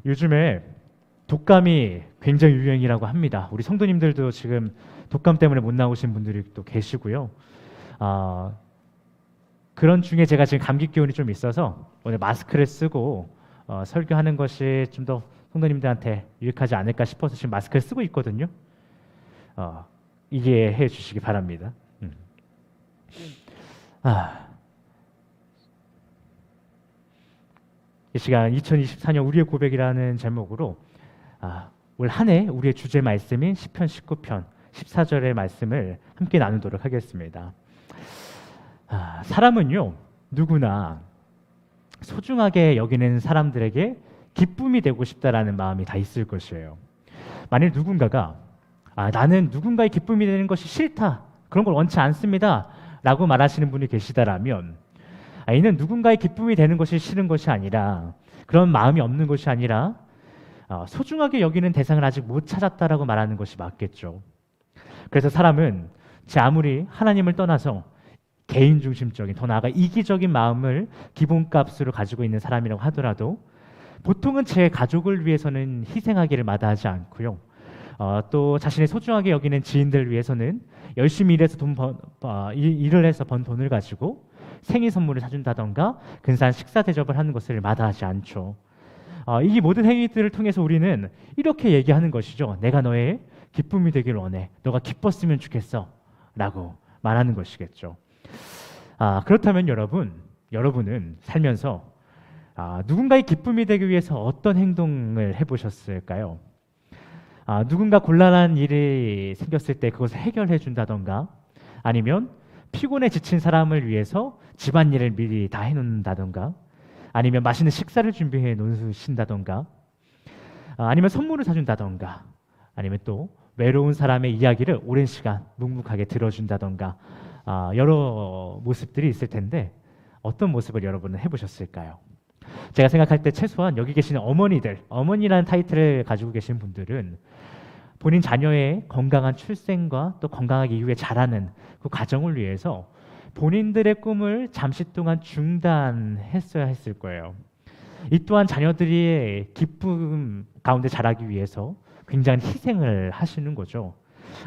요즘에 독감이 굉장히 유행이라고 합니다. 우리 성도님들도 지금 독감 때문에 못 나오신 분들이 또 계시고요. 아, 그런 중에 제가 지금 감기 기운이 좀 있어서 오늘 마스크를 쓰고 설교하는 것이 좀 더 성도님들한테 유익하지 않을까 싶어서 지금 마스크를 쓰고 있거든요. 이해해 주시기 바랍니다. 아, 이 시간 2024년 우리의 고백이라는 제목으로 올 한 해 우리의 주제 말씀인 시편 19편 14절의 말씀을 함께 나누도록 하겠습니다. 사람은요 누구나 소중하게 여기는 사람들에게 기쁨이 되고 싶다라는 마음이 다 있을 것이에요. 만일 누군가가 나는 누군가의 기쁨이 되는 것이 싫다, 그런 걸 원치 않습니다 라고 말하시는 분이 계시다라면 이는 누군가의 기쁨이 되는 것이 싫은 것이 아니라, 그런 마음이 없는 것이 아니라 소중하게 여기는 대상을 아직 못 찾았다라고 말하는 것이 맞겠죠. 그래서 사람은 아무리 하나님을 떠나서 개인 중심적인, 더 나아가 이기적인 마음을 기본값으로 가지고 있는 사람이라고 하더라도 보통은 제 가족을 위해서는 희생하기를 마다하지 않고요. 또 자신의 소중하게 여기는 지인들 위해서는 열심히 일해서 일을 해서 번 돈을 가지고 생일 선물을 사준다던가 근사한 식사 대접을 하는 것을 마다하지 않죠. 이 모든 행위들을 통해서 우리는 이렇게 얘기하는 것이죠. 내가 너의 기쁨이 되길 원해. 너가 기뻤으면 좋겠어. 라고 말하는 것이겠죠. 그렇다면 여러분은 살면서 누군가의 기쁨이 되기 위해서 어떤 행동을 해보셨을까요? 누군가 곤란한 일이 생겼을 때 그것을 해결해 준다던가, 아니면 피곤해 지친 사람을 위해서 집안일을 미리 다 해놓는다던가, 아니면 맛있는 식사를 준비해 놓으신다던가, 아니면 선물을 사준다던가, 아니면 또 외로운 사람의 이야기를 오랜 시간 묵묵하게 들어준다던가, 여러 모습들이 있을 텐데 어떤 모습을 여러분은 해보셨을까요? 제가 생각할 때 최소한 여기 계시는 어머니라는 타이틀을 가지고 계신 분들은 본인 자녀의 건강한 출생과 또 건강하게 이후에 자라는 그 과정을 위해서 본인들의 꿈을 잠시 동안 중단했어야 했을 거예요. 이 또한 자녀들이 기쁨 가운데 자라기 위해서 굉장히 희생을 하시는 거죠.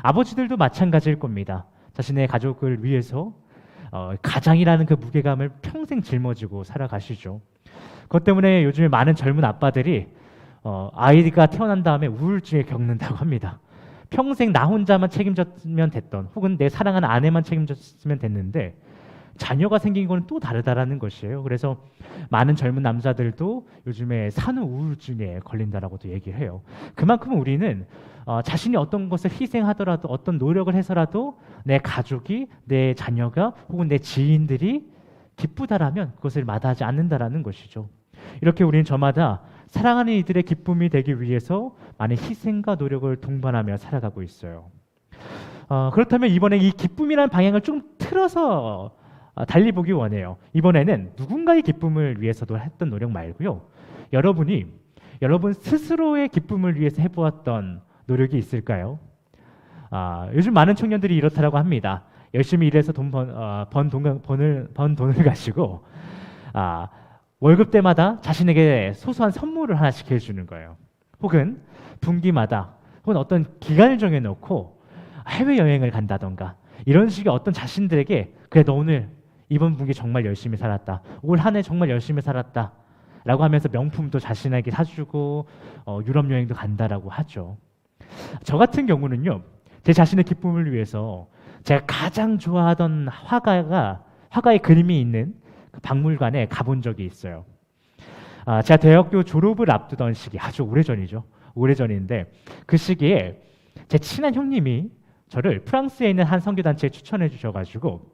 아버지들도 마찬가지일 겁니다. 자신의 가족을 위해서 가장이라는 그 무게감을 평생 짊어지고 살아가시죠. 그것 때문에 요즘에 많은 젊은 아빠들이 아이가 태어난 다음에 우울증에 겪는다고 합니다. 평생 나 혼자만 책임졌으면 됐던, 혹은 내 사랑하는 아내만 책임졌으면 됐는데 자녀가 생긴 건 또 다르다라는 것이에요. 그래서 많은 젊은 남자들도 요즘에 산후 우울증에 걸린다라고도 얘기를 해요. 그만큼 우리는 자신이 어떤 것을 희생하더라도, 어떤 노력을 해서라도 내 가족이, 내 자녀가, 혹은 내 지인들이 기쁘다라면 그것을 마다하지 않는다라는 것이죠. 이렇게 우리는 저마다 사랑하는 이들의 기쁨이 되기 위해서 많은 희생과 노력을 동반하며 살아가고 있어요. 그렇다면 이번에 이 기쁨이라는 방향을 좀 틀어서 달리 보기 원해요. 이번에는 누군가의 기쁨을 위해서도 했던 노력 말고요, 여러분 스스로의 기쁨을 위해서 해보았던 노력이 있을까요? 요즘 많은 청년들이 이렇다라고 합니다. 열심히 일해서 번 돈을 가지고 월급 때마다 자신에게 소소한 선물을 하나씩 해주는 거예요. 혹은 분기마다, 혹은 어떤 기간을 정해놓고 해외여행을 간다던가, 이런 식의 어떤 자신들에게 그래 너 오늘 이번 분기 정말 열심히 살았다, 올 한 해 정말 열심히 살았다 라고 하면서 명품도 자신에게 사주고 유럽 여행도 간다라고 하죠. 저 같은 경우는요, 제 자신의 기쁨을 위해서 제가 가장 좋아하던 화가의 그림이 있는 그 박물관에 가본 적이 있어요. 제가 대학교 졸업을 앞두던 시기, 아주 오래전인데 그 시기에 제 친한 형님이 저를 프랑스에 있는 한 선교단체에 추천해 주셔가지고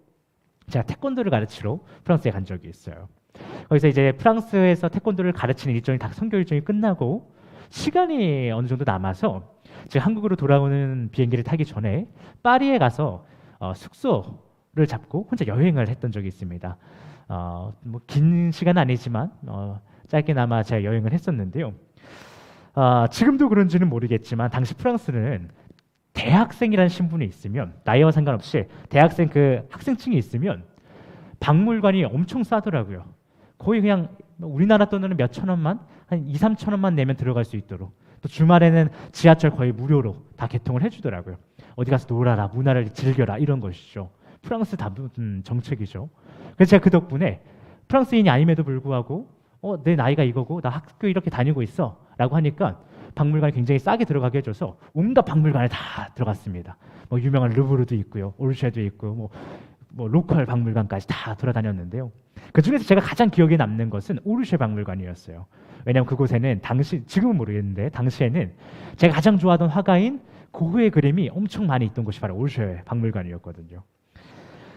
제가 태권도를 가르치러 프랑스에 간 적이 있어요. 거기서 이제 프랑스에서 태권도를 가르치는 일정이 다 선교 일정이 끝나고 시간이 어느 정도 남아서 제가 한국으로 돌아오는 비행기를 타기 전에 파리에 가서 숙소를 잡고 혼자 여행을 했던 적이 있습니다. 뭐 긴 시간은 아니지만 짧게나마 제가 여행을 했었는데요. 지금도 그런지는 모르겠지만 당시 프랑스는 대학생이라는 신분이 있으면, 나이와 상관없이 대학생 그 학생증이 있으면 박물관이 엄청 싸더라고요. 거의 그냥 우리나라 돈으로 몇천 원만, 한 2, 3천 원만 내면 들어갈 수 있도록, 또 주말에는 지하철 거의 무료로 다 개통을 해주더라고요. 어디 가서 놀아라, 문화를 즐겨라, 이런 것이죠. 프랑스 정책이죠. 그래서 제가 그 덕분에 프랑스인이 아님에도 불구하고 내 나이가 이거고 나 학교 이렇게 다니고 있어 라고 하니까 박물관에 굉장히 싸게 들어가게 해줘서 온갖 박물관에 다 들어갔습니다. 뭐 유명한 루브르도 있고요, 오르쉐도 있고, 뭐 로컬 박물관까지 다 돌아다녔는데요. 그 중에서 제가 가장 기억에 남는 것은 오르쉐 박물관이었어요. 왜냐하면 그곳에는 지금은 모르겠는데 당시에는 제가 가장 좋아하던 화가인 고흐의 그림이 엄청 많이 있던 곳이 바로 오르쉐 박물관이었거든요.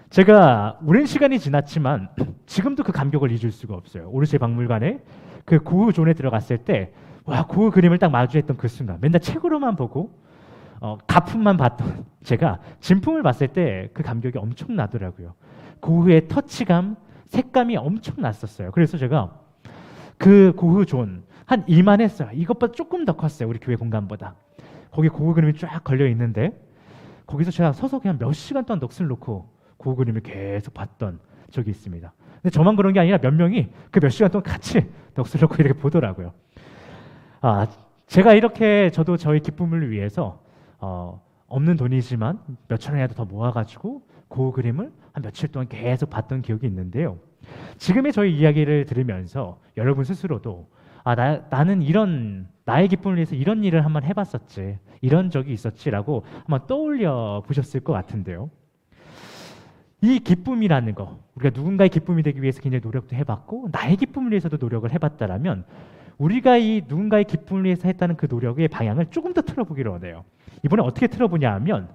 제가 오랜 시간이 지났지만 지금도 그 감격을 잊을 수가 없어요. 오르쉐 박물관에 그 고흐 존에 들어갔을 때, 와, 고흐 그림을 딱 마주했던 그 순간, 맨날 책으로만 보고 가품만 봤던 제가 진품을 봤을 때 그 감격이 엄청 나더라고요. 고흐의 터치감, 색감이 엄청 났었어요. 그래서 제가 그 고흐 존 한 이만했어요. 이것보다 조금 더 컸어요. 우리 교회 공간보다. 거기 고흐 그림이 쫙 걸려 있는데 거기서 제가 서서 그냥 몇 시간 동안 넋을 놓고 고흐 그림을 계속 봤던 적이 있습니다. 근데 저만 그런 게 아니라 몇 명이 그 몇 시간 동안 같이 넋을 놓고 이렇게 보더라고요. 제가 이렇게 저도 저희 기쁨을 위해서 없는 돈이지만 몇천 원이라도 더 모아가지고 고흐 그림을 한 며칠 동안 계속 봤던 기억이 있는데요. 지금의 저희 이야기를 들으면서 여러분 스스로도 나는 이런 나의 기쁨을 위해서 이런 일을 한번 해봤었지, 이런 적이 있었지라고 한번 떠올려 보셨을 것 같은데요. 이 기쁨이라는 거, 우리가 누군가의 기쁨이 되기 위해서 굉장히 노력도 해봤고 나의 기쁨을 위해서도 노력을 해봤다라면 우리가 이 누군가의 기쁨을 위해서 했다는 그 노력의 방향을 조금 더 틀어보기로 원해요. 이번에 어떻게 틀어보냐 하면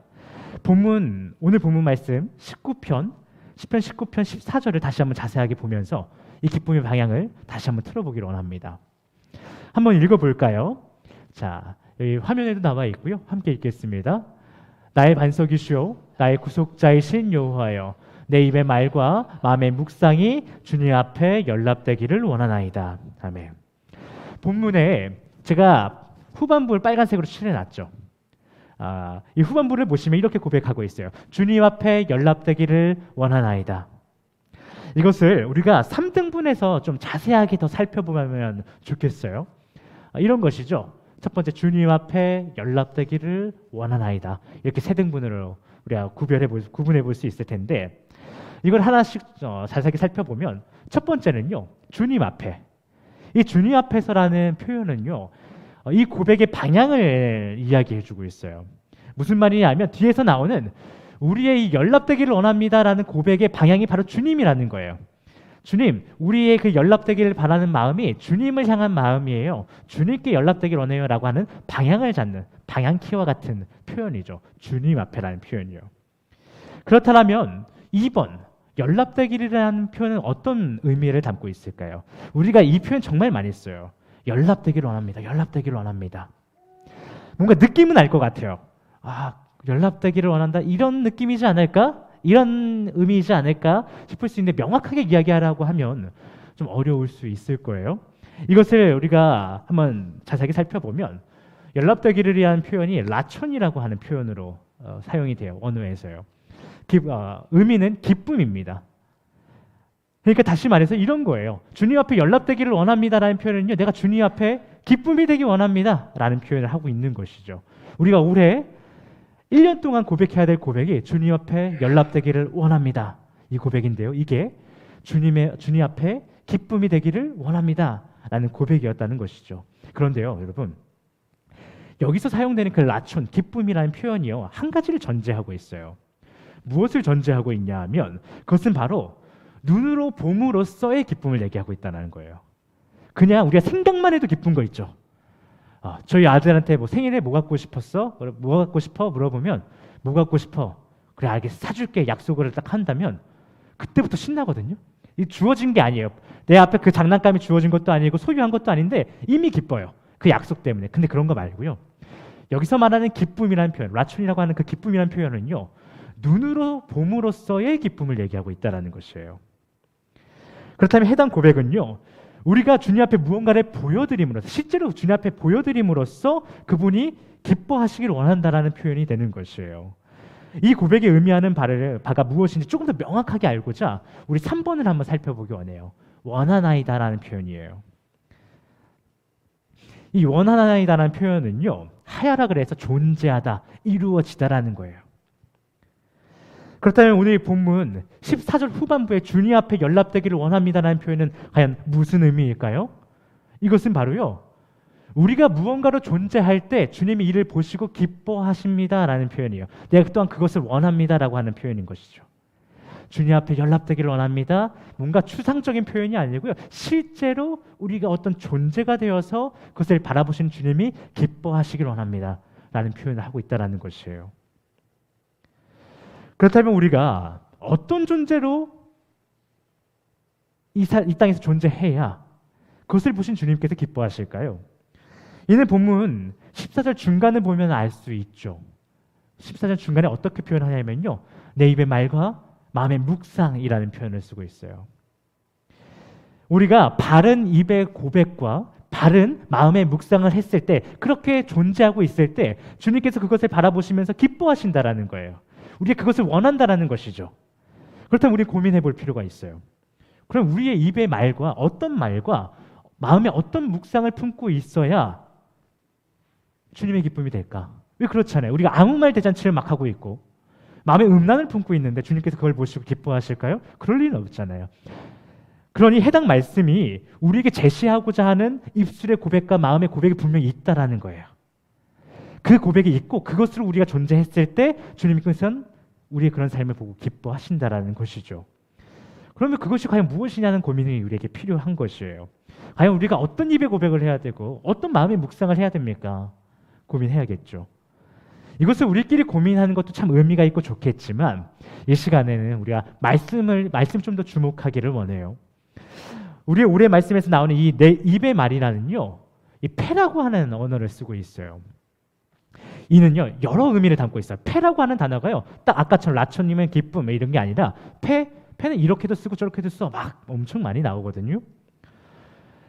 오늘 본문 말씀 19편, 시편 19편 14절을 다시 한번 자세하게 보면서 이 기쁨의 방향을 다시 한번 틀어보기로 원합니다. 한번 읽어볼까요? 자, 여기 화면에도 나와 있고요. 함께 읽겠습니다. 나의 반석이시오, 나의 구속자이신 여호와여, 내 입의 말과 마음의 묵상이 주님 앞에 연락되기를 원하나이다. 아멘. 본문에 제가 후반부를 빨간색으로 칠해놨죠. 이 후반부를 보시면 이렇게 고백하고 있어요. 주님 앞에 연락되기를 원하나이다. 이것을 우리가 3등분해서 좀 자세하게 더 살펴보면 좋겠어요. 이런 것이죠. 첫 번째, 주님 앞에 연락되기를 원하나이다. 이렇게 3등분으로 우리가 구분해 볼 수 있을 텐데, 이걸 하나씩 자세하게 살펴보면 첫 번째는요, 주님 앞에. 이 주님 앞에서라는 표현은요, 이 고백의 방향을 이야기해주고 있어요. 무슨 말이냐면 뒤에서 나오는 우리의 이 연락되기를 원합니다라는 고백의 방향이 바로 주님이라는 거예요. 주님, 우리의 그 연락되기를 바라는 마음이 주님을 향한 마음이에요. 주님께 연락되기를 원해요라고 하는 방향을 잡는 방향키와 같은 표현이죠. 주님 앞에라는 표현이요. 그렇다면 2번 연락되기라는 표현은 어떤 의미를 담고 있을까요? 우리가 이 표현 정말 많이 써요. 연락되기를 원합니다. 연락되기를 원합니다. 뭔가 느낌은 알 것 같아요. 연락되기를 원한다, 이런 느낌이지 않을까? 이런 의미이지 않을까 싶을 수 있는데 명확하게 이야기하라고 하면 좀 어려울 수 있을 거예요. 이것을 우리가 한번 자세하게 살펴보면 연락되기를 위한 표현이 라촌이라고 하는 표현으로 사용이 돼요. 언어에서요. 의미는 기쁨입니다. 그러니까 다시 말해서 이런 거예요. 주님 앞에 연락되기를 원합니다라는 표현은요, 내가 주님 앞에 기쁨이 되기 원합니다라는 표현을 하고 있는 것이죠. 우리가 올해 1년 동안 고백해야 될 고백이 주님 앞에 연락되기를 원합니다. 이 고백인데요. 이게 주님 앞에 기쁨이 되기를 원합니다. 라는 고백이었다는 것이죠. 그런데요, 여러분. 여기서 사용되는 그 라촌, 기쁨이라는 표현이요, 한 가지를 전제하고 있어요. 무엇을 전제하고 있냐 하면 그것은 바로 눈으로 봄으로써의 기쁨을 얘기하고 있다는 거예요. 그냥 우리가 생각만 해도 기쁜 거 있죠. 저희 아들한테 생일에 뭐 갖고 싶었어? 뭐 갖고 싶어? 물어보면 뭐 갖고 싶어? 그래, 알겠어, 사줄게 약속을 딱 한다면 그때부터 신나거든요. 이 주어진 게 아니에요. 내 앞에 그 장난감이 주어진 것도 아니고 소유한 것도 아닌데 이미 기뻐요. 그 약속 때문에. 근데 그런 거 말고요. 여기서 말하는 기쁨이라는 표현, 라촌이라고 하는 그 기쁨이라는 표현은요, 눈으로 봄으로써의 기쁨을 얘기하고 있다는 것이에요. 그렇다면 해당 고백은요, 우리가 주님 앞에 무언가를 보여드림으로써, 실제로 주님 앞에 보여드림으로써 그분이 기뻐하시길 원한다라는 표현이 되는 것이에요. 이 고백이 의미하는 바가 무엇인지 조금 더 명확하게 알고자 우리 3번을 한번 살펴보기 원해요. 원하나이다라는 표현이에요. 이 원하나이다라는 표현은요, 하야라 그래서 존재하다, 이루어지다라는 거예요. 그렇다면 오늘 본문 14절 후반부에 주님 앞에 연락되기를 원합니다라는 표현은 과연 무슨 의미일까요? 이것은 바로요, 우리가 무언가로 존재할 때 주님이 이를 보시고 기뻐하십니다라는 표현이에요. 내가 또한 그것을 원합니다라고 하는 표현인 것이죠. 주님 앞에 연락되기를 원합니다. 뭔가 추상적인 표현이 아니고요, 실제로 우리가 어떤 존재가 되어서 그것을 바라보시는 주님이 기뻐하시기를 원합니다 라는 표현을 하고 있다는 것이에요. 그렇다면 우리가 어떤 존재로 이 땅에서 존재해야 그것을 보신 주님께서 기뻐하실까요? 이는 본문 14절 중간을 보면 알 수 있죠. 14절 중간에 어떻게 표현하냐면요, 내 입의 말과 마음의 묵상이라는 표현을 쓰고 있어요. 우리가 바른 입의 고백과 바른 마음의 묵상을 했을 때, 그렇게 존재하고 있을 때 주님께서 그것을 바라보시면서 기뻐하신다라는 거예요. 우리가 그것을 원한다라는 것이죠. 그렇다면 우리 고민해 볼 필요가 있어요. 그럼 우리의 입의 말과 어떤 말과 마음에 어떤 묵상을 품고 있어야 주님의 기쁨이 될까? 왜 그렇잖아요. 우리가 아무 말 대잔치를 막 하고 있고 마음에 음란을 품고 있는데 주님께서 그걸 보시고 기뻐하실까요? 그럴 리는 없잖아요. 그러니 해당 말씀이 우리에게 제시하고자 하는 입술의 고백과 마음의 고백이 분명히 있다라는 거예요. 그 고백이 있고 그것으로 우리가 존재했을 때 주님께서는 우리의 그런 삶을 보고 기뻐하신다라는 것이죠. 그러면 그것이 과연 무엇이냐는 고민이 우리에게 필요한 것이에요. 과연 우리가 어떤 입의 고백을 해야 되고 어떤 마음의 묵상을 해야 됩니까? 고민해야겠죠. 이것을 우리끼리 고민하는 것도 참 의미가 있고 좋겠지만 이 시간에는 우리가 말씀 좀 더 주목하기를 원해요. 우리의 올해 말씀에서 나오는 이 내 입의 말이라는요, 이 패라고 하는 언어를 쓰고 있어요. 이는요, 여러 의미를 담고 있어요. 패라고 하는 단어가요, 딱 아까처럼 라천님은 기쁨 이런 게 아니라 패는 이렇게도 쓰고 저렇게도 써 막 엄청 많이 나오거든요.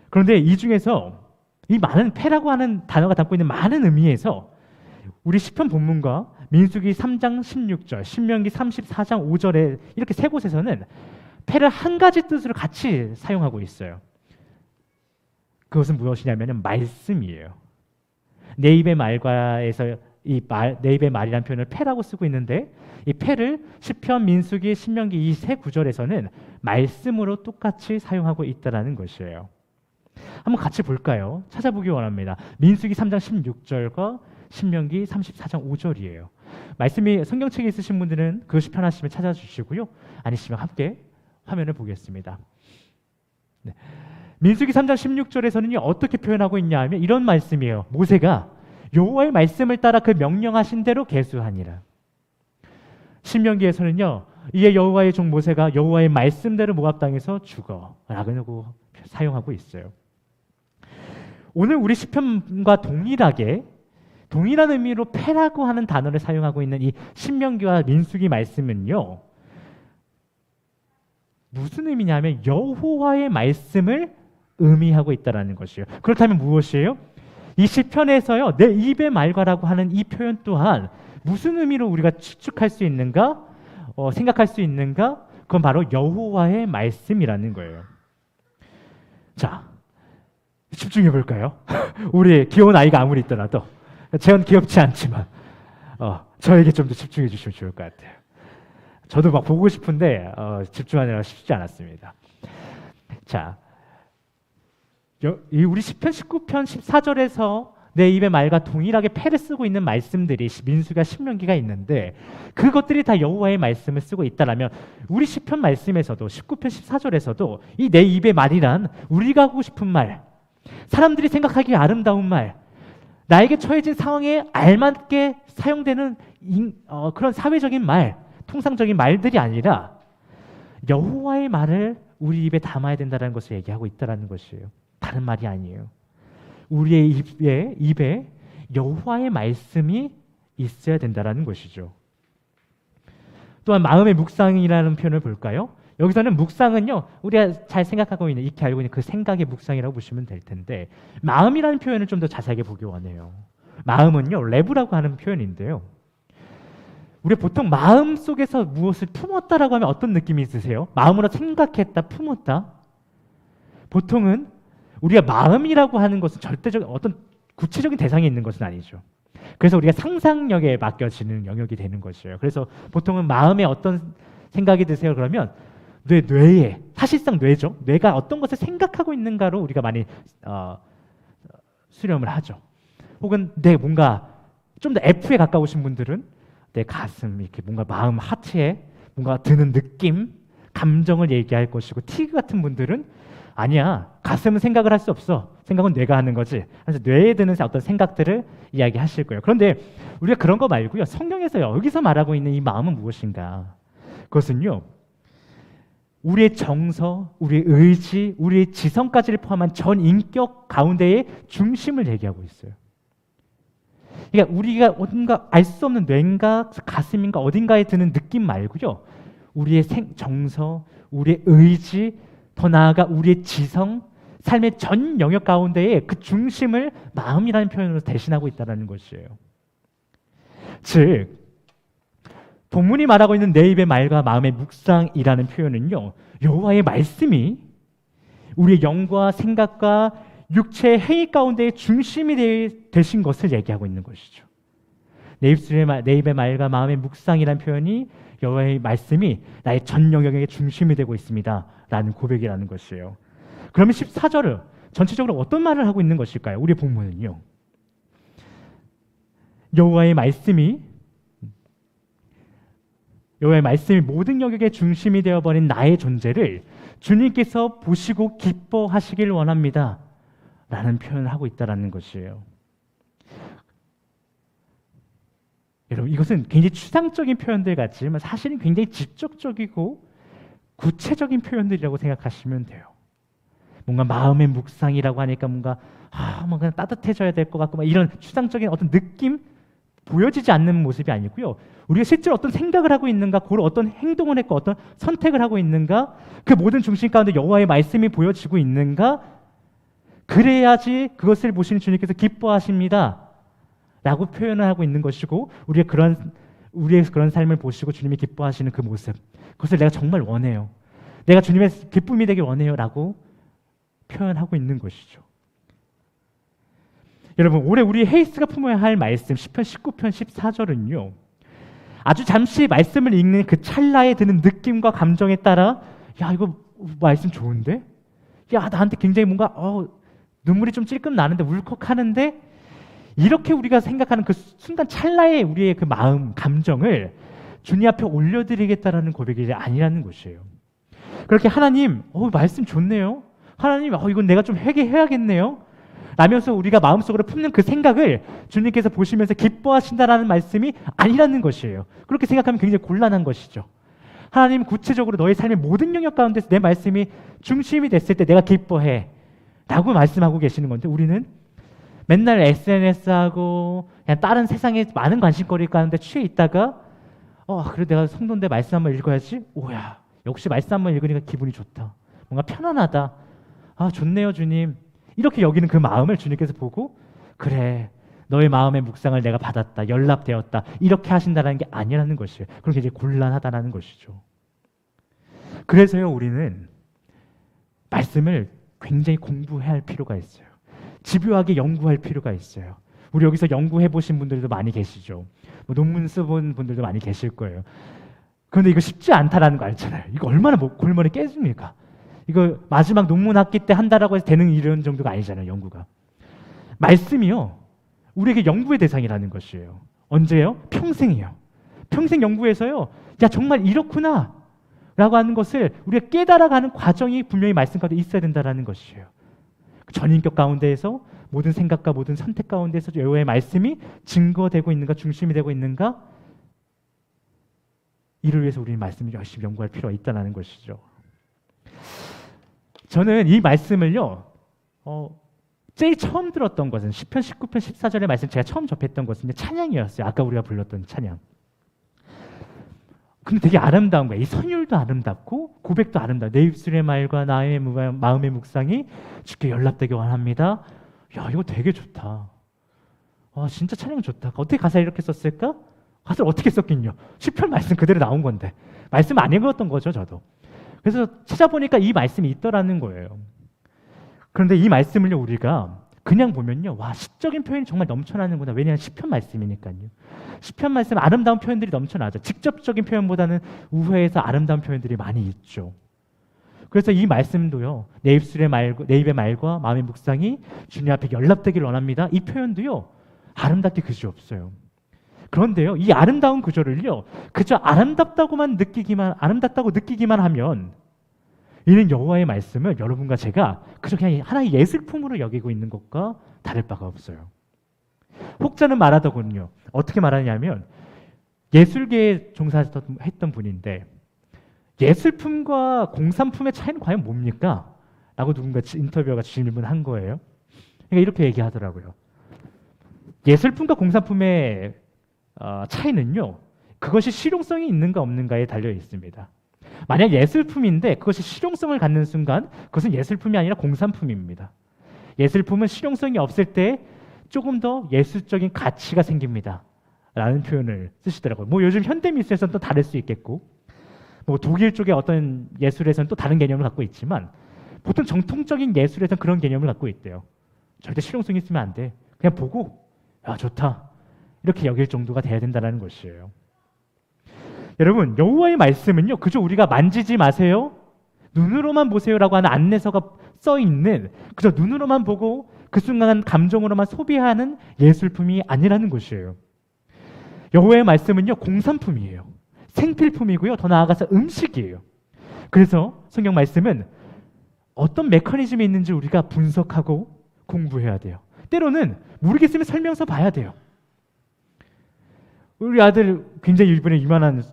그런데 이 중에서 이 많은 패라고 하는 단어가 담고 있는 많은 의미에서 우리 시편 본문과 민수기 3장 16절, 신명기 34장 5절에 이렇게 세 곳에서는 패를 한 가지 뜻으로 같이 사용하고 있어요. 그것은 무엇이냐면 말씀이에요. 내 입의 말과에서 내 입의 말이라는 표현을 패라고 쓰고 있는데, 이 패를 시편, 민수기, 신명기 이 세 구절에서는 말씀으로 똑같이 사용하고 있다는 것이에요. 한번 같이 볼까요? 찾아보기 원합니다. 민수기 3장 16절과 신명기 34장 5절이에요. 말씀이 성경책에 있으신 분들은 그것이 편하시면 찾아주시고요. 아니시면 함께 화면을 보겠습니다. 네. 민수기 3장 16절에서는 어떻게 표현하고 있냐 하면 이런 말씀이에요. 모세가 여호와의 말씀을 따라 그 명령하신 대로 계수하니라. 신명기에서는요, 이에 여호와의 종 모세가 여호와의 말씀대로 모압 땅에서 죽어 라고 사용하고 있어요. 오늘 우리 시편과 동일한 의미로 패라고 하는 단어를 사용하고 있는 이 신명기와 민수기 말씀은요, 무슨 의미냐면 여호와의 말씀을 의미하고 있다는 것이에요. 그렇다면 무엇이에요? 이 시편에서요, 내 입의 말과라고 하는 이 표현 또한 무슨 의미로 우리가 추측할 수 있는가? 생각할 수 있는가? 그건 바로 여호와의 말씀이라는 거예요. 자, 집중해 볼까요? 우리 귀여운 아이가 아무리 있더라도, 제가 귀엽지 않지만 저에게 좀 더 집중해 주시면 좋을 것 같아요. 저도 막 보고 싶은데 집중하느라 쉽지 않았습니다. 자, 우리 시편 19편 14절에서 내 입의 말과 동일하게 패를 쓰고 있는 말씀들이 민수기와 신명기가 있는데, 그것들이 다 여호와의 말씀을 쓰고 있다라면 우리 시편 말씀에서도 19편 14절에서도 이 내 입의 말이란 우리가 하고 싶은 말, 사람들이 생각하기에 아름다운 말, 나에게 처해진 상황에 알맞게 사용되는 그런 사회적인 말, 통상적인 말들이 아니라 여호와의 말을 우리 입에 담아야 된다는 것을 얘기하고 있다는 것이에요. 다른 말이 아니에요. 우리의 입에 여호와의 말씀이 있어야 된다는 것이죠. 또한 마음의 묵상이라는 표현을 볼까요? 여기서는 묵상은요, 우리가 잘 생각하고 있는, 익히 알고 있는 그 생각의 묵상이라고 보시면 될 텐데, 마음이라는 표현을 좀 더 자세하게 보기 원해요. 마음은요, 레브라고 하는 표현인데요, 우리 보통 마음 속에서 무엇을 품었다라고 하면 어떤 느낌이 있으세요? 마음으로 생각했다, 품었다. 보통은 우리가 마음이라고 하는 것은 절대적 어떤 구체적인 대상이 있는 것은 아니죠. 그래서 우리가 상상력에 맡겨지는 영역이 되는 것이에요. 그래서 보통은 마음에 어떤 생각이 드세요? 그러면 뇌에, 사실상 뇌죠. 뇌가 어떤 것을 생각하고 있는가로 우리가 많이 수렴을 하죠. 혹은 내 뭔가 좀 더 F에 가까우신 분들은 내 가슴, 이렇게 뭔가 마음, 하트에 뭔가 드는 느낌, 감정을 얘기할 것이고, T 같은 분들은 아니야, 가슴은 생각을 할 수 없어. 생각은 뇌가 하는 거지. 그래서 뇌에 드는 어떤 생각들을 이야기하실 거예요. 그런데 우리가 그런 거 말고요. 성경에서요. 여기서 말하고 있는 이 마음은 무엇인가? 그것은요. 우리의 정서, 우리의 의지, 우리의 지성까지를 포함한 전 인격 가운데의 중심을 얘기하고 있어요. 그러니까 우리가 어딘가 알 수 없는 뇌인가 가슴인가 어딘가에 드는 느낌 말고요. 우리의 정서, 우리의 의지, 더 나아가 우리의 지성, 삶의 전 영역 가운데에 그 중심을 마음이라는 표현으로 대신하고 있다는 것이에요. 즉, 본문이 말하고 있는 내 입의 말과 마음의 묵상이라는 표현은요, 여호와의 말씀이 우리의 영과 생각과 육체의 행위 가운데의 중심이 되신 것을 얘기하고 있는 것이죠. 내 입의 말과 마음의 묵상이라는 표현이 여호와의 말씀이 나의 전 영역의 중심이 되고 있습니다 라는 고백이라는 것이에요. 그러면 14절은 전체적으로 어떤 말을 하고 있는 것일까요? 우리의 본문은요, 여호와의 말씀이 모든 영역의 중심이 되어버린 나의 존재를 주님께서 보시고 기뻐하시길 원합니다 라는 표현을 하고 있다는 것이에요. 여러분, 이것은 굉장히 추상적인 표현들 같지만 사실은 굉장히 직접적이고 구체적인 표현들이라고 생각하시면 돼요. 뭔가 마음의 묵상이라고 하니까 뭔가 따뜻해져야 될 것 같고 막 이런 추상적인 어떤 느낌, 보여지지 않는 모습이 아니고요. 우리가 실제로 어떤 생각을 하고 있는가, 그걸 어떤 행동을 했고 어떤 선택을 하고 있는가, 그 모든 중심 가운데 여호와의 말씀이 보여지고 있는가, 그래야지 그것을 보시는 주님께서 기뻐하십니다 라고 표현을 하고 있는 것이고, 우리의 그런 삶을 보시고 주님이 기뻐하시는 그 모습, 그것을 내가 정말 원해요, 내가 주님의 기쁨이 되길 원해요 라고 표현하고 있는 것이죠. 여러분, 올해 우리 헤이스가 품어야 할 말씀 10편 19편 14절은요 아주 잠시 말씀을 읽는 그 찰나에 드는 느낌과 감정에 따라 야, 이거 말씀 좋은데? 야, 나한테 굉장히 뭔가 눈물이 좀 찔끔 나는데, 울컥하는데, 이렇게 우리가 생각하는 그 순간 찰나의 우리의 그 마음, 감정을 주님 앞에 올려드리겠다라는 고백이 아니라는 것이에요. 그렇게 하나님, 말씀 좋네요. 하나님, 이건 내가 좀 회개해야겠네요 라면서 우리가 마음속으로 품는 그 생각을 주님께서 보시면서 기뻐하신다라는 말씀이 아니라는 것이에요. 그렇게 생각하면 굉장히 곤란한 것이죠. 하나님, 구체적으로 너의 삶의 모든 영역 가운데서 내 말씀이 중심이 됐을 때 내가 기뻐해 라고 말씀하고 계시는 건데, 우리는 맨날 SNS하고 그냥 다른 세상에 많은 관심거리 가운데 취해 있다가 그래 내가 성도인데 말씀 한번 읽어야지. 오야, 역시 말씀 한번 읽으니까 기분이 좋다, 뭔가 편안하다, 좋네요 주님, 이렇게 여기는 그 마음을 주님께서 보고 그래, 너의 마음의 묵상을 내가 받았다, 연락되었다, 이렇게 하신다는 게 아니라는 것이에요. 그럼 굉장히 곤란하다는 것이죠. 그래서요, 우리는 말씀을 굉장히 공부해야 할 필요가 있어요. 집요하게 연구할 필요가 있어요. 우리 여기서 연구해 보신 분들도 많이 계시죠. 논문 써본 분들도 많이 계실 거예요. 그런데 이거 쉽지 않다라는 거 알잖아요. 이거 얼마나 골머리 깨집니까? 이거 마지막 논문 학기 때 한다라고 해서 되는 이런 정도가 아니잖아요. 연구가. 말씀이요, 우리에게 연구의 대상이라는 것이에요. 언제요? 평생이요. 평생 연구해서요, 야 정말 이렇구나 라고 하는 것을 우리가 깨달아가는 과정이 분명히 말씀 가운데 있어야 된다는 것이에요. 전인격 가운데에서 모든 생각과 모든 선택 가운데서 여호와의 말씀이 증거되고 있는가, 중심이 되고 있는가, 이를 위해서 우리는 말씀을 열심히 연구할 필요가 있다는 것이죠. 저는 이 말씀을요, 제일 처음 들었던 것은 10편 19편 14절의 말씀, 제가 처음 접했던 것은 찬양이었어요. 아까 우리가 불렀던 찬양. 근데 되게 아름다운 거예요. 이 선율도 아름답고 고백도 아름다워. 내 입술의 말과 나의 마음의 묵상이 주께 연락되기 원합니다. 야, 이거 되게 좋다. 진짜 찬양 좋다. 어떻게 가사를 이렇게 썼을까? 가사를 어떻게 썼긴요. 시편 말씀 그대로 나온 건데, 말씀 안 읽었던 거죠, 저도. 그래서 찾아보니까 이 말씀이 있더라는 거예요. 그런데 이 말씀을요, 우리가 그냥 보면요, 와, 시적인 표현이 정말 넘쳐나는구나. 왜냐하면 시편 말씀이니까요. 시편 말씀 아름다운 표현들이 넘쳐나죠. 직접적인 표현보다는 우회해서 아름다운 표현들이 많이 있죠. 그래서 이 말씀도요, 내 입의 말과 마음의 묵상이 주님 앞에 연락되기를 원합니다. 이 표현도요, 아름답게 그지 없어요. 그런데요, 이 아름다운 구절을요, 그저 아름답다고 느끼기만 하면 이는 여호와의 말씀을 여러분과 제가 그저 그냥 하나의 예술품으로 여기고 있는 것과 다를 바가 없어요. 혹자는 말하더군요. 어떻게 말하냐면 예술계에 종사했던 분인데 예술품과 공산품의 차이는 과연 뭡니까? 라고 누군가 인터뷰어가 질문한 거예요. 그러니까 이렇게 얘기하더라고요. 예술품과 공산품의 차이는요, 그것이 실용성이 있는가 없는가에 달려 있습니다. 만약 예술품인데 그것이 실용성을 갖는 순간 그것은 예술품이 아니라 공산품입니다. 예술품은 실용성이 없을 때 조금 더 예술적인 가치가 생깁니다. 라는 표현을 쓰시더라고요. 뭐 요즘 현대미술에서는 또 다를 수 있겠고, 뭐 독일 쪽의 어떤 예술에서는 또 다른 개념을 갖고 있지만 보통 정통적인 예술에서는 그런 개념을 갖고 있대요. 절대 실용성이 있으면 안 돼. 그냥 보고 야, 좋다. 이렇게 여길 정도가 돼야 된다는 것이에요. 여러분, 여호와의 말씀은요, 그저 우리가 만지지 마세요, 눈으로만 보세요라고 하는 안내서가 써 있는, 그저 눈으로만 보고 그 순간 감정으로만 소비하는 예술품이 아니라는 것이에요. 여호와의 말씀은요, 공산품이에요. 생필품이고요. 더 나아가서 음식이에요. 그래서 성경 말씀은 어떤 메커니즘이 있는지 우리가 분석하고 공부해야 돼요. 때로는 모르겠으면 설명서 봐야 돼요. 우리 아들 굉장히 이번에 이만한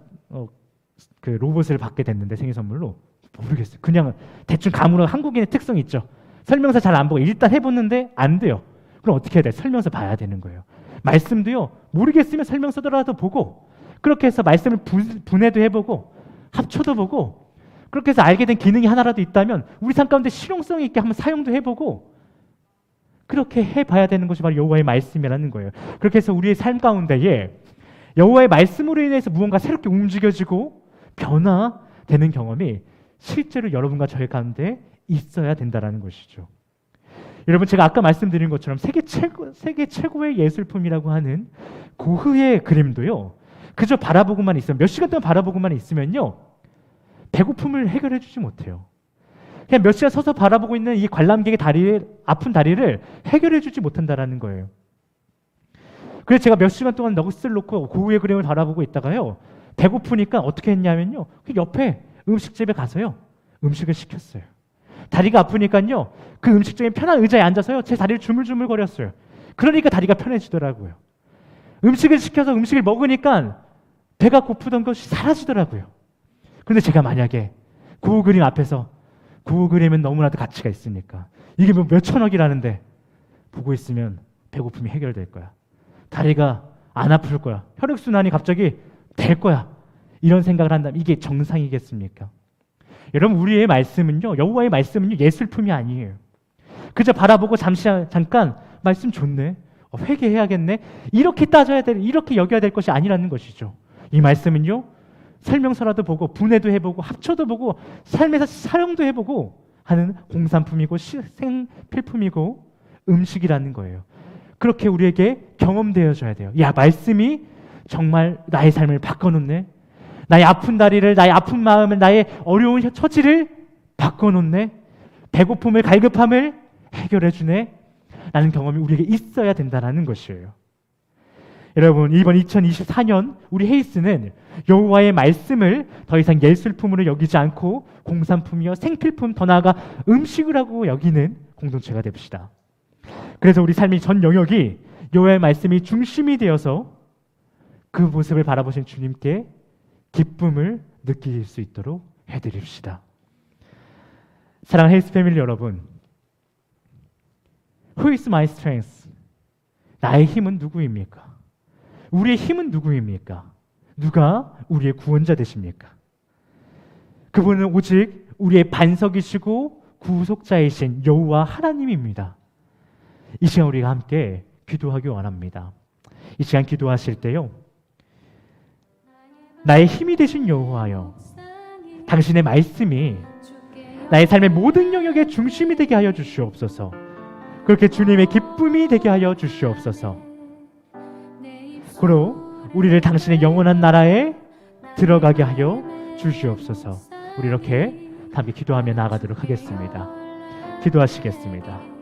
그 로봇을 받게 됐는데 생일 선물로 모르겠어요. 그냥 대충 감으로 한국인의 특성이 있죠. 설명서 잘 안 보고 일단 해보는데 안 돼요. 그럼 어떻게 해야 돼? 설명서 봐야 되는 거예요. 말씀도요, 모르겠으면 설명서더라도 보고, 그렇게 해서 말씀을 분해도 해보고 합쳐도 보고, 그렇게 해서 알게 된 기능이 하나라도 있다면 우리 삶 가운데 실용성 있게 한번 사용도 해보고, 그렇게 해봐야 되는 것이 바로 여호와의 말씀이라는 거예요. 그렇게 해서 우리의 삶 가운데에 여호와의 말씀으로 인해서 무언가 새롭게 움직여지고 변화되는 경험이 실제로 여러분과 저희 가운데 있어야 된다는 것이죠. 여러분, 제가 아까 말씀드린 것처럼 세계 최고의 예술품이라고 하는 고흐의 그림도요, 그저 바라보고만 있으면, 몇 시간 동안 바라보고만 있으면요, 배고픔을 해결해 주지 못해요. 그냥 몇 시간 서서 바라보고 있는 이 관람객의 아픈 다리를 해결해 주지 못한다는 거예요. 그래서 제가 몇 시간 동안 넋을 놓고 고흐의 그림을 바라보고 있다가요, 배고프니까 어떻게 했냐면요, 그 옆에 음식집에 가서요, 음식을 시켰어요. 다리가 아프니까요, 그 음식점에 편한 의자에 앉아서요, 제 다리를 주물주물 거렸어요. 그러니까 다리가 편해지더라고요. 음식을 시켜서 음식을 먹으니까 배가 고프던 것이 사라지더라고요. 그런데 제가 만약에 고흐 그림 앞에서, 고흐 그림은 너무나도 가치가 있으니까 이게 뭐 몇천억이라는데 보고 있으면 배고픔이 해결될 거야. 다리가 안 아플 거야. 혈액순환이 갑자기 될 거야. 이런 생각을 한다면 이게 정상이겠습니까? 여러분, 우리의 말씀은요, 여호와의 말씀은요, 예술품이 아니에요. 그저 바라보고 잠깐 말씀 좋네, 회개해야겠네, 이렇게 이렇게 여겨야 될 것이 아니라는 것이죠. 이 말씀은요, 설명서라도 보고 분해도 해보고 합쳐도 보고 삶에서 사용도 해보고 하는 공산품이고 생필품이고 음식이라는 거예요. 그렇게 우리에게 경험되어져야 돼요. 야, 말씀이 정말 나의 삶을 바꿔놓네, 나의 아픈 다리를, 나의 아픈 마음을, 나의 어려운 처지를 바꿔놓네, 배고픔을, 갈급함을 해결해주네 라는 경험이 우리에게 있어야 된다는 것이에요. 여러분, 이번 2024년 우리 헤이스는 여호와의 말씀을 더 이상 예술품으로 여기지 않고 공산품이요, 생필품, 더 나아가 음식이라고 여기는 공동체가 됩시다. 그래서 우리 삶의 전 영역이 여호와의 말씀이 중심이 되어서 그 모습을 바라보신 주님께 기쁨을 느낄 수 있도록 해드립시다. 사랑하는 헤이스 패밀리 여러분, Who is my strength? 나의 힘은 누구입니까? 우리의 힘은 누구입니까? 누가 우리의 구원자 되십니까? 그분은 오직 우리의 반석이시고 구속자이신 여호와 하나님입니다. 이 시간 우리가 함께 기도하기 원합니다. 이 시간 기도하실 때요, 나의 힘이 되신 여호와여, 당신의 말씀이 나의 삶의 모든 영역의 중심이 되게 하여 주시옵소서. 그렇게 주님의 기쁨이 되게 하여 주시옵소서. 그로 우리를 당신의 영원한 나라에 들어가게 하여 주시옵소서. 우리 이렇게 함께 기도하며 나아가도록 하겠습니다. 기도하시겠습니다.